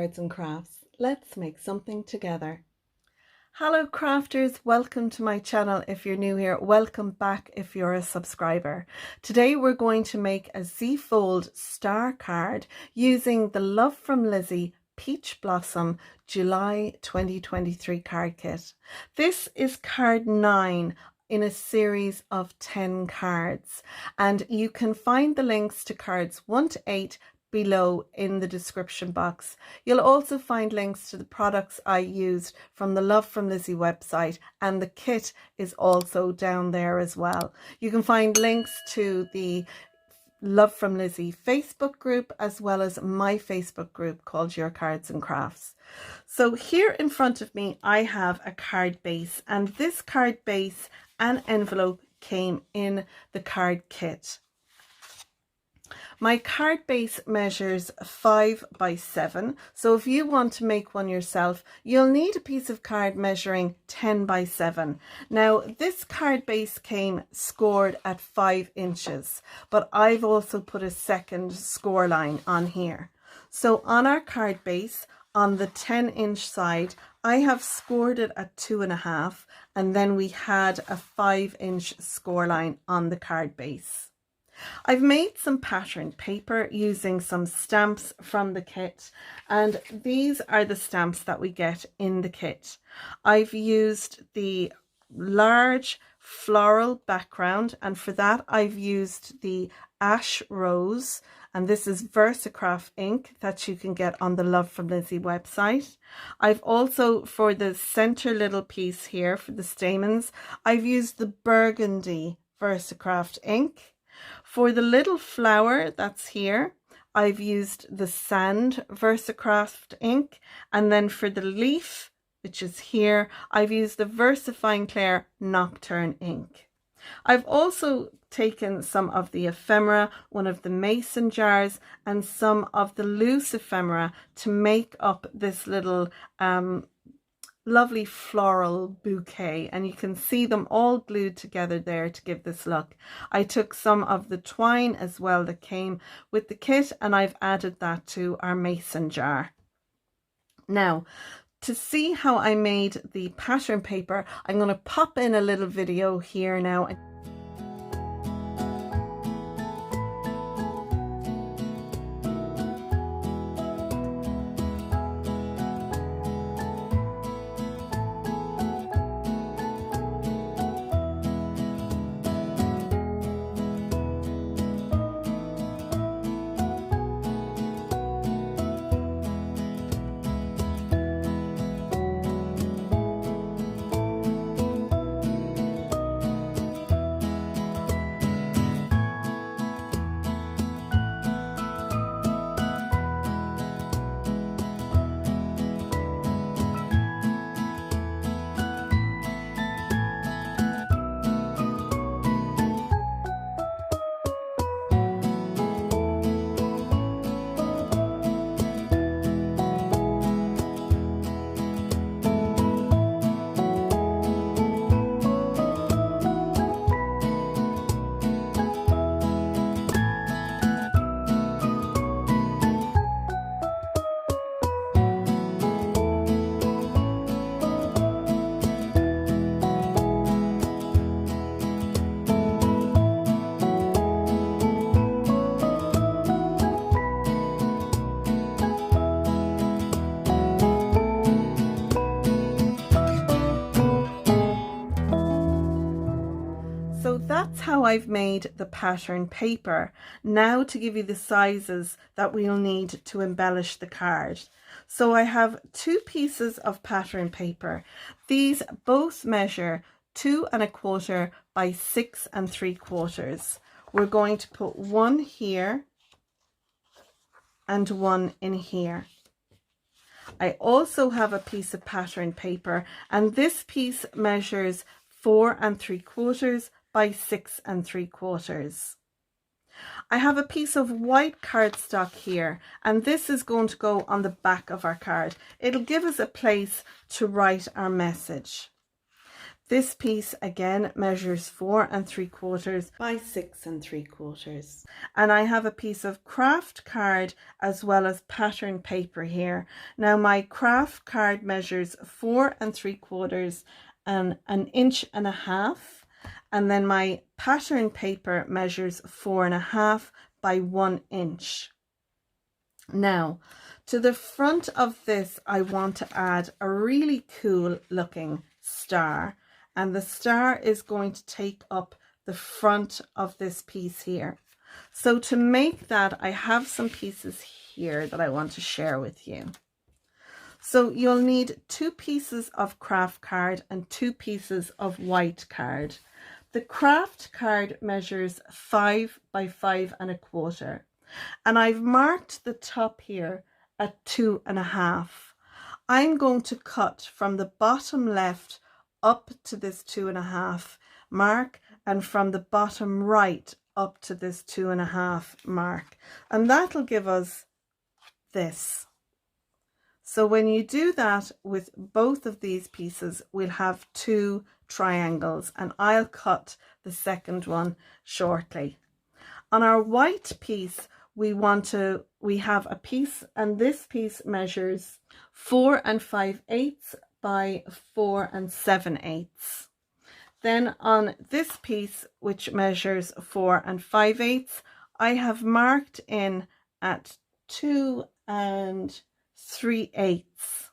cards and crafts. Let's make something together. Hello crafters, welcome to my channel. If you're new here, welcome back if you're a subscriber. Today we're going to make a Z-fold star card using the Love from Lizi Peach Blossom July 2023 card kit. This is card 9 in a series of 10 cards, and you can find the links to cards 1 to 8 below in the description box. You'll also find links to the products I used from the Love from Lizi website, and the kit is also down there as well. You can find links to the Love from Lizi Facebook group as well as my Facebook group called Your Cards and Crafts. So here in front of me I have a card base, and this card base and envelope came in the card kit. My card base measures 5 by 7, so if you want to make one yourself, you'll need a piece of card measuring 10 by 7. Now, this card base came scored at 5 inches, but I've also put a second score line on here. So on our card base, on the 10-inch side, I have scored it at 2.5, and then we had a 5-inch score line on the card base. I've made some pattern paper using some stamps from the kit, and these are the stamps that we get in the kit. I've used the large floral background, and for that I've used the Ash Rose, and this is Kraft ink that you can get on the Love from Lizi website. I've also, for the center little piece here for the stamens, I've used the burgundy Kraft ink. For the little flower that's here, I've used the sand Kraft ink, and then for the leaf, which is here, I've used the VersaFine Clair Nocturne ink. I've also taken some of the ephemera, one of the mason jars, and some of the loose ephemera to make up this little lovely floral bouquet, and you can see them all glued together there to give this look. I took some of the twine as well that came with the kit, and I've added that to our mason jar. Now, to see how I made the pattern paper, I'm going to pop in a little video here now. That's how I've made the pattern paper. Now to give you the sizes that we'll need to embellish the card. So I have 2 pieces of pattern paper. These both measure 2¼ by 6¾ We're going to put one here and one in here. I also have a piece of pattern paper, and this piece measures 4¾ by 6¾ I have a piece of white cardstock here, and this is going to go on the back of our card. It'll give us a place to write our message. This piece again measures 4 3/4 by 6 3/4. And I have a piece of Kraft card as well as pattern paper here. Now my Kraft card measures 4 3/4 and 1.5 inches. And then my pattern paper measures 4.5 by 1 inch. Now, to the front of this, I want to add a really cool looking star. And the star is going to take up the front of this piece here. So to make that, I have some pieces here that I want to share with you. So you'll need 2 pieces of Kraft card and 2 pieces of white card. The Kraft card measures 5 by 5 1/4. And I've marked the top here at 2.5. I'm going to cut from the bottom left up to this 2.5 mark and from the bottom right up to this 2.5 mark. And that'll give us this. So when you do that with both of these pieces, we'll have 2 triangles, and I'll cut the second one shortly. On our white piece, we have a piece, and this piece measures 4 5/8 by 4 7/8. Then on this piece, which measures 4 5/8, I have marked in at 2 3/8.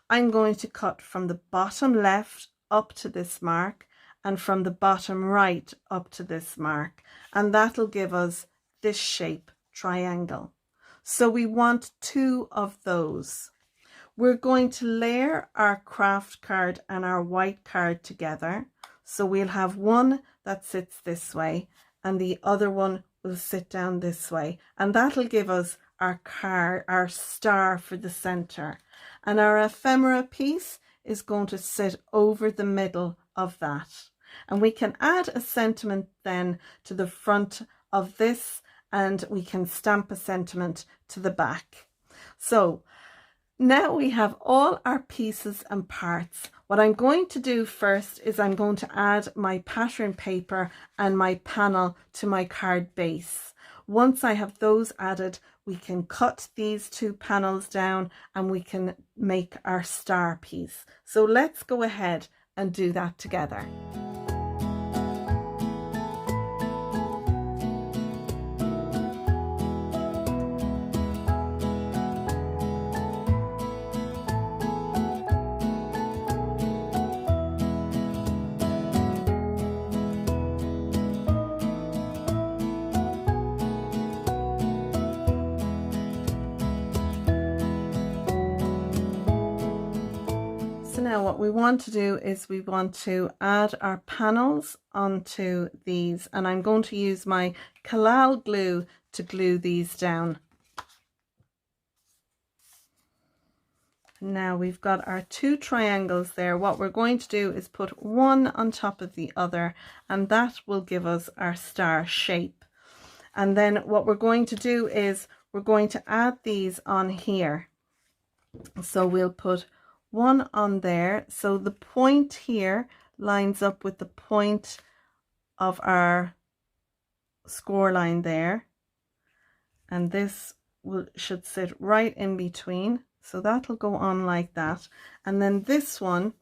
I'm going to cut from the bottom left up to this mark and from the bottom right up to this mark, and that'll give us this shape, triangle. So we want 2 of those. We're going to layer our Kraft card and our white card together. So we'll have one that sits this way and the other one will sit down this way, and that'll give us our star for the center. And our ephemera piece is going to sit over the middle of that. And we can add a sentiment then to the front of this, and we can stamp a sentiment to the back. So now we have all our pieces and parts. What I'm going to do first is I'm going to add my pattern paper and my panel to my card base. Once I have those added, we can cut these 2 panels down and we can make our star piece. So let's go ahead and do that together. Now what we want to do is we want to add our panels onto these, and I'm going to use my Kalal glue to glue these down. Now we've got our 2 triangles there. What we're going to do is put one on top of the other, and that will give us our star shape. And then what we're going to do is we're going to add these on here. So we'll put one on there, so the point here lines up with the point of our score line there, and this should sit right in between, so that'll go on like that. And then this one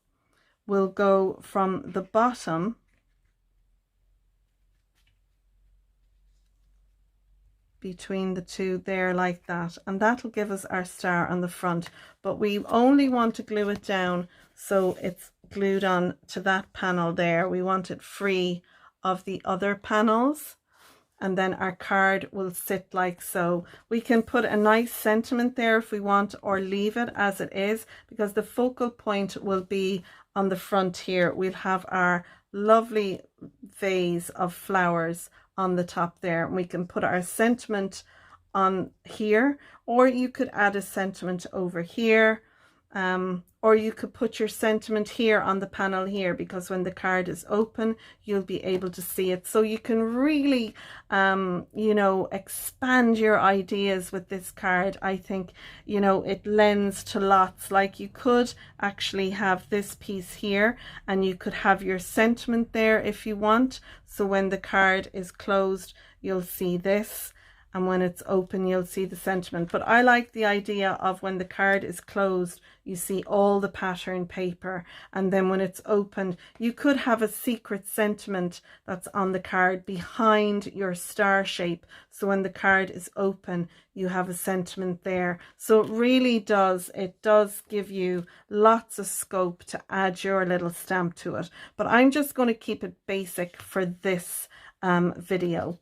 will go from the bottom between the 2 there like that, and that'll give us our star on the front. But we only want to glue it down so it's glued on to that panel there. We want it free of the other panels, and then our card will sit like so. We can put a nice sentiment there if we want, or leave it as it is, because the focal point will be on the front here. We'll have our lovely vase of flowers on the top there, and we can put our sentiment on here, or you could add a sentiment over here, or you could put your sentiment here on the panel here, because when the card is open, you'll be able to see it. So you can really, you know, expand your ideas with this card. I think, you know, it lends to lots. Like you could actually have this piece here, and you could have your sentiment there if you want. So when the card is closed, you'll see this. And when it's open, you'll see the sentiment. But I like the idea of when the card is closed, you see all the pattern paper. And then when it's opened, you could have a secret sentiment that's on the card behind your star shape. So when the card is open, you have a sentiment there. So it really does, it does give you lots of scope to add your little stamp to it. But I'm just going to keep it basic for this video.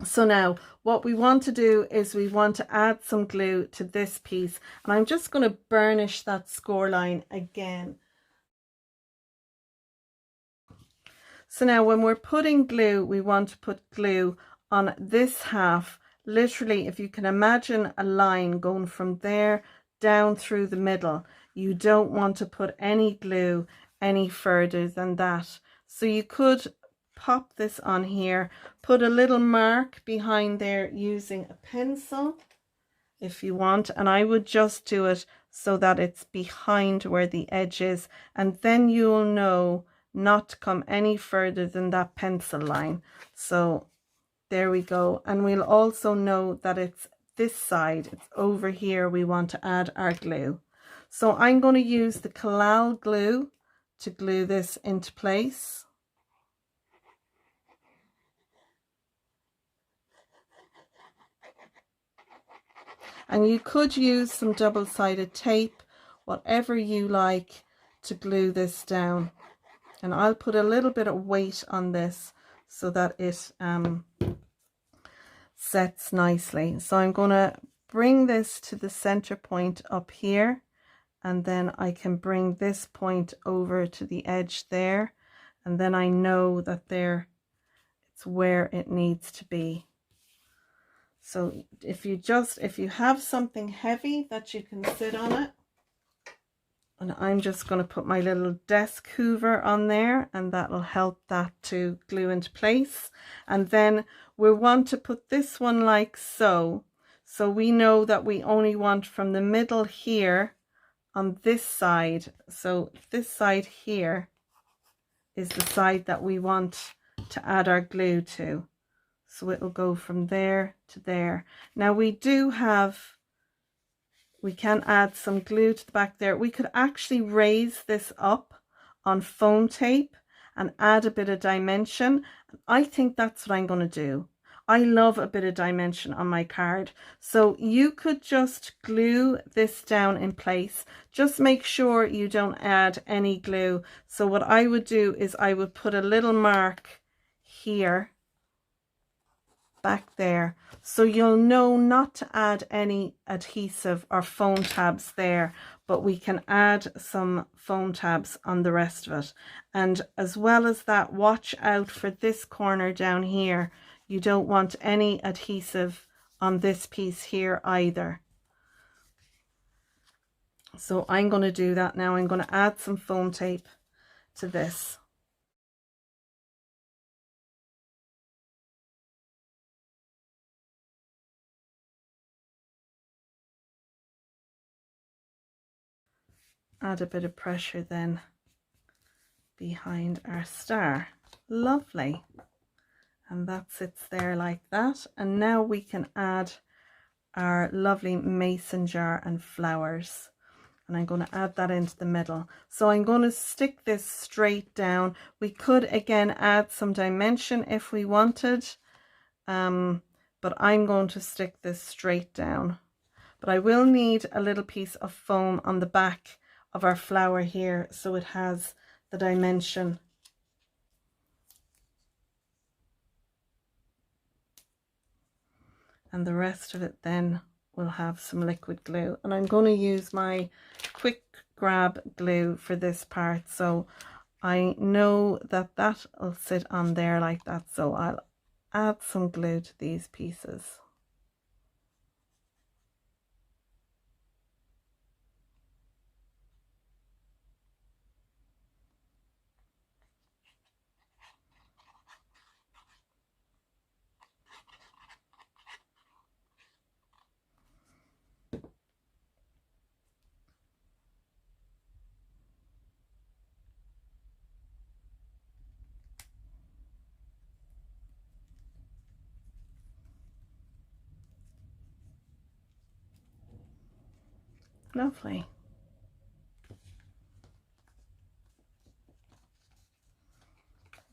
So now what we want to do is we want to add some glue to this piece, and I'm just going to burnish that score line again. So now when we're putting glue, we want to put glue on this half. Literally, if you can imagine a line going from there down through the middle, you don't want to put any glue any further than that. So you could pop this on here, put a little mark behind there using a pencil if you want, and I would just do it so that it's behind where the edge is, and then you'll know not to come any further than that pencil line. So there we go. And we'll also know that it's this side, it's over here we want to add our glue. So I'm going to use the Collal glue to glue this into place. And you could use some double-sided tape, whatever you like, to glue this down. And I'll put a little bit of weight on this so that it sets nicely. So I'm going to bring this to the center point up here, and then I can bring this point over to the edge there, and then I know that there it's where it needs to be. So if you have something heavy that you can sit on it, and I'm just going to put my little desk hoover on there, and that'll help that to glue into place. And then we want to put this one like so. So we know that we only want from the middle here on this side. So this side here is the side that we want to add our glue to. So it'll go from there to there. Now we can add some glue to the back there. We could actually raise this up on foam tape and add a bit of dimension. I think that's what I'm going to do. I love a bit of dimension on my card. So you could just glue this down in place. Just make sure you don't add any glue. So what I would do is I would put a little mark here, back there, so you'll know not to add any adhesive or foam tabs there, but we can add some foam tabs on the rest of it. And as well as that, watch out for this corner down here. You don't want any adhesive on this piece here either. So I'm going to do that now. I'm going to add some foam tape to this. Add a bit of pressure then behind our star. Lovely. And that sits there like that. And now we can add our lovely mason jar and flowers. And I'm going to add that into the middle. So I'm going to stick this straight down. We could again add some dimension if we wanted, but I'm going to stick this straight down. But I will need a little piece of foam on the back of our flower here, so it has the dimension. And the rest of it then will have some liquid glue. And I'm going to use my quick grab glue for this part. So I know that that will sit on there like that. So I'll add some glue to these pieces. Lovely.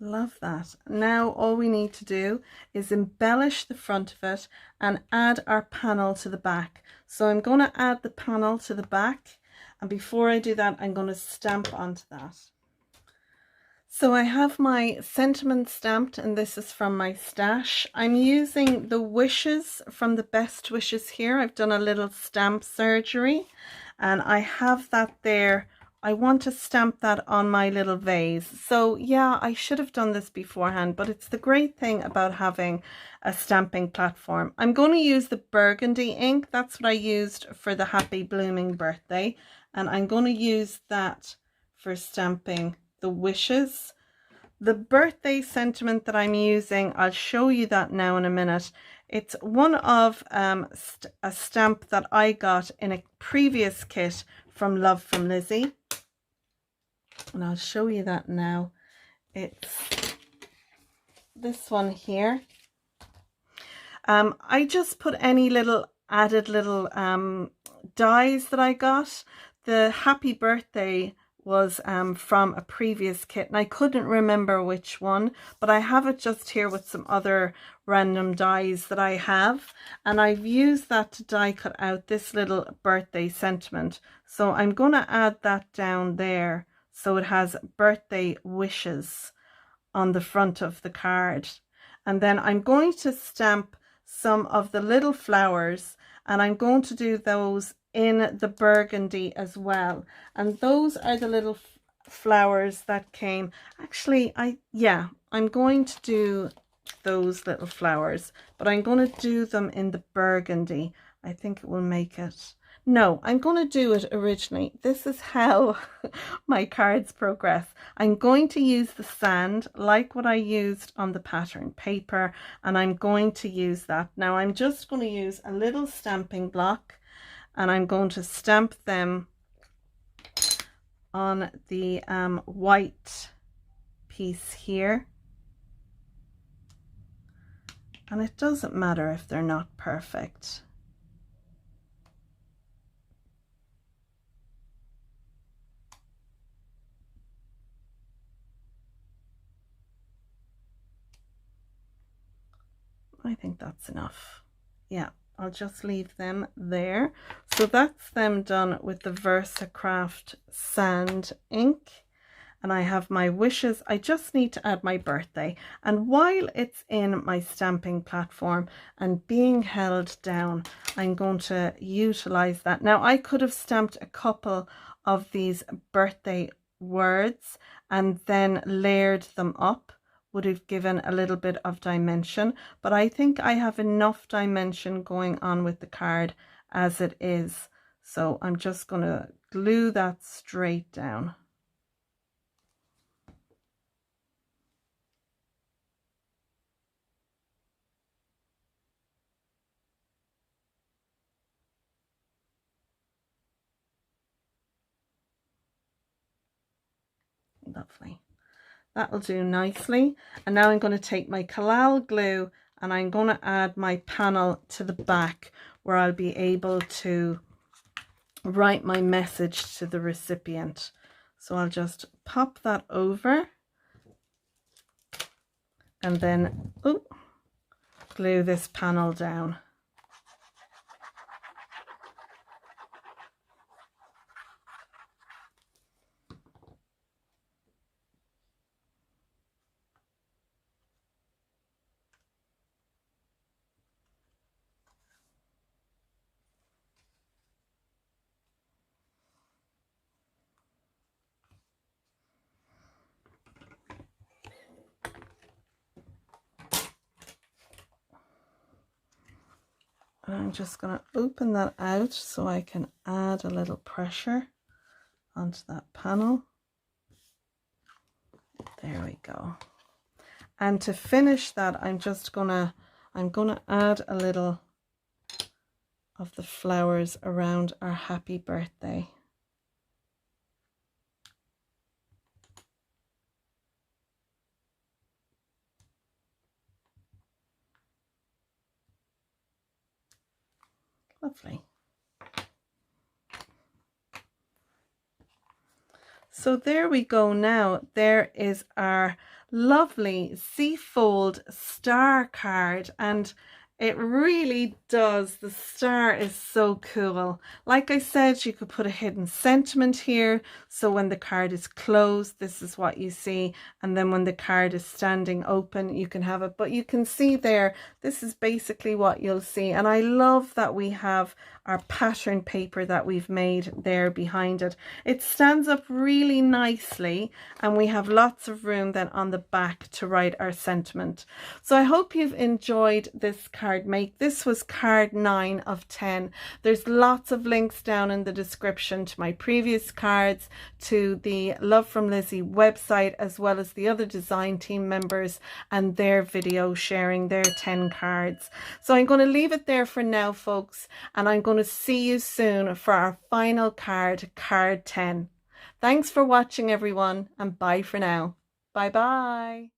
Love that. Now all we need to do is embellish the front of it and add our panel to the back. So I'm going to add the panel to the back, and before I do that I'm going to stamp onto that. So I have my sentiment stamped, and this is from my stash. I'm using the wishes from the Best Wishes here. I've done a little stamp surgery and I have that there. I want to stamp that on my little vase. So yeah, I should have done this beforehand, but it's the great thing about having a stamping platform. I'm going to use the burgundy ink. That's what I used for the Happy Blooming Birthday, and I'm going to use that for stamping the wishes. The birthday sentiment that I'm using, I'll show you that now in a minute. It's one of a stamp that I got in a previous kit from From Lizi, and I'll show you that now. It's this one here. I just put any little added little dies that I got. The Happy Birthday was from a previous kit and I couldn't remember which one, but I have it just here with some other random dies that I have, and I've used that to die cut out this little birthday sentiment. So I'm going to add that down there so it has birthday wishes on the front of the card. And then I'm going to stamp some of the little flowers, and I'm going to do those in the burgundy as well. And those are the little flowers that came. Actually, I'm going to do those little flowers, but I'm going to do them in the burgundy. I think it will make it. No, I'm going to do it originally. This is how my cards progress. I'm going to use the sand like what I used on the pattern paper, and I'm going to use that. Now I'm just going to use a little stamping block, and I'm going to stamp them on the white piece here. And it doesn't matter if they're not perfect. I think that's enough. Yeah, I'll just leave them there. So that's them done with the Kraft sand ink. And I have my wishes. I just need to add my birthday. And while it's in my stamping platform and being held down, I'm going to utilize that. Now I could have stamped a couple of these birthday words and then layered them up, would have given a little bit of dimension, but I think I have enough dimension going on with the card as it is. So I'm just going to glue that straight down. Lovely. That'll do nicely. And now I'm going to take my Collal glue and I'm going to add my panel to the back where I'll be able to write my message to the recipient. So I'll just pop that over and then glue this panel down. And I'm just going to open that out so I can add a little pressure onto that panel. There we go. And to finish that, I'm going to add a little of the flowers around our happy birthday. Lovely. So there we go now. There is our lovely Seafold star card, and it really does. The star is so cool. Like I said, you could put a hidden sentiment here. So when the card is closed, this is what you see. And then when the card is standing open, you can have it. But you can see there, this is basically what you'll see. And I love that we have our pattern paper that we've made there behind it. It stands up really nicely, and we have lots of room then on the back to write our sentiment. So I hope you've enjoyed this card make. This was card 9 of 10. There's lots of links down in the description to my previous cards, to the Love from Lizi website, as well as the other design team members and their video sharing their 10 cards. So I'm going to leave it there for now, folks, and I'm going to see you soon for our final card, card 10. Thanks for watching, everyone, and bye for now. Bye bye.